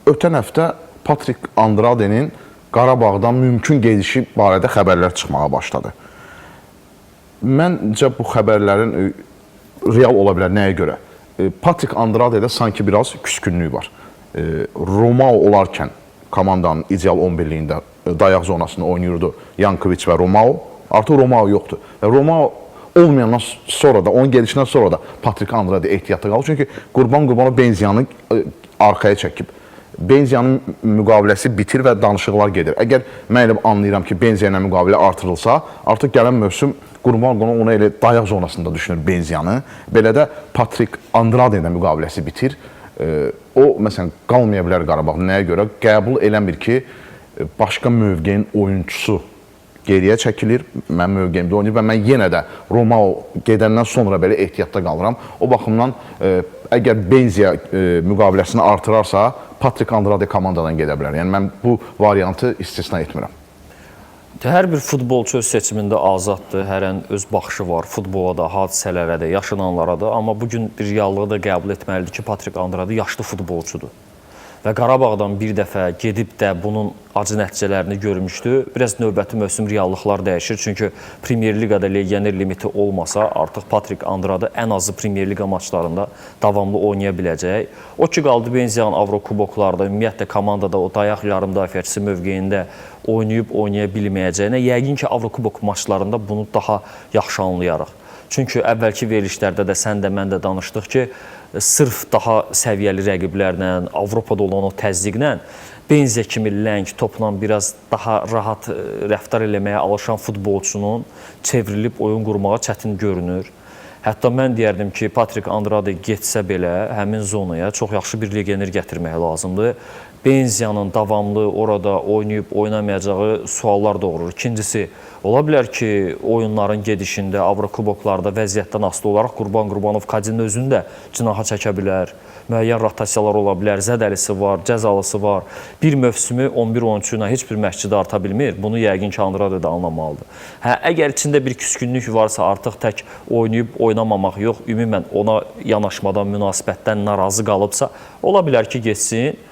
ötən həftə Patrik Andrade'nin Qarabağdan mümkün gedişi barədə xəbərlər çıxmağa başladı. Məncə bu xəbərlərin real ola bilər. Nəyə görə? Patrik Andrade'də sanki biraz küskünlük var. Romao olarkən komandanın ideal 11-liyində dayaq zonasında oynayırdı Yankoviç və Romao. Artıq Romao yoxdur. Və Romao olmayandan sonra da, onun gedişindən sonra da Patrik Andrade ehtiyatlı qalır. Çünki Qurbanov Benziyanı arxaya çəkib. Benziyanın müqaviləsi bitir və danışıqlar gedir. Əgər mən elə anlayıram ki, Benziya ilə müqavilə artırılsa, artıq gələn mövsüm Qurbanov ona elə dayaq zonasında düşünür Benziyanı. Belə də Patrik Andrade ilə müqaviləsi bitir. O, məsələn, qalmaya bilər Qarabağ. Nəyə görə? Qəbul eləmir ki, başqa mövqeyin oyuncusu geriyə çəkilir, mən mövqeyimdə oynayır və mən yenə də Romao gedəndən sonra belə ehtiyatda qalıram. O baxımdan, əgər Benziya müqaviləsini artırarsa, Patrik Andrade komandadan gedə bilər. Yəni, mən bu variantı istisna etmirəm. Hər bir futbolçu öz seçimində azaddır, hərən öz baxışı var, futbola da, hadisələrə də, yaşananlara da. Amma bugün bir reallığı da qəbul etməlidir ki, Patrik Andrade yaşlı futbolçudur. Və Qarabağdan bir dəfə gedib də bunun acı nəticələrini görmüşdü. Biraz növbəti mövsüm reallıqlar dəyişir. Çünki Premyer Liqada legioner limiti olmasa, artıq Patrik Andrade ən azı Premyer Liqa maçlarında davamlı oynaya biləcək. O ki, qaldı Benziyanın Avrokuboklarda, ümumiyyətlə komandada o dayaq yarım müdafiəçisi mövqeyində oynaya bilməyəcəyinə, yəqin ki, Avrokubok maçlarında bunu daha yaxşı anlayarıq. Çünki əvvəlki verilişlərdə də sən də mən də danışdıq ki, sırf daha səviyyəli rəqiblərlə, Avropada olan o təzyiqlə, Benziya kimi ləng, topla biraz daha rahat rəftar eləməyə alışan futbolçunun çevrilib oyun qurmağa çətin görünür. Hətta mən deyərdim ki, Patrik Andrade getsə belə həmin zonaya çox yaxşı bir legioner gətirmək lazımdır. Benziyanın davamlı orada oynayıb oynamayacağı suallar doğurur. İkincisi, ola bilər ki, oyunların gedişində, Avrokuboklarda vəziyyətdən asılı olaraq Qurbanov Kadinin özünü də cinaha çəkə bilər. Müəyyən rotasiyalar ola bilər, zədəlisi var, cəzalısı var. Bir mövsümü 11 oyunçu ilə heç bir məşqçidə arta bilmir. Bunu yəqin ki, Andrade də anlamalıdır. Əgər içində bir küskünlük varsa, artıq tək oynayıb oynamamaq yox, ümumən ona yanaşmadan, münasibətdən narazı qalıbsa, ola bilər ki, geçsin.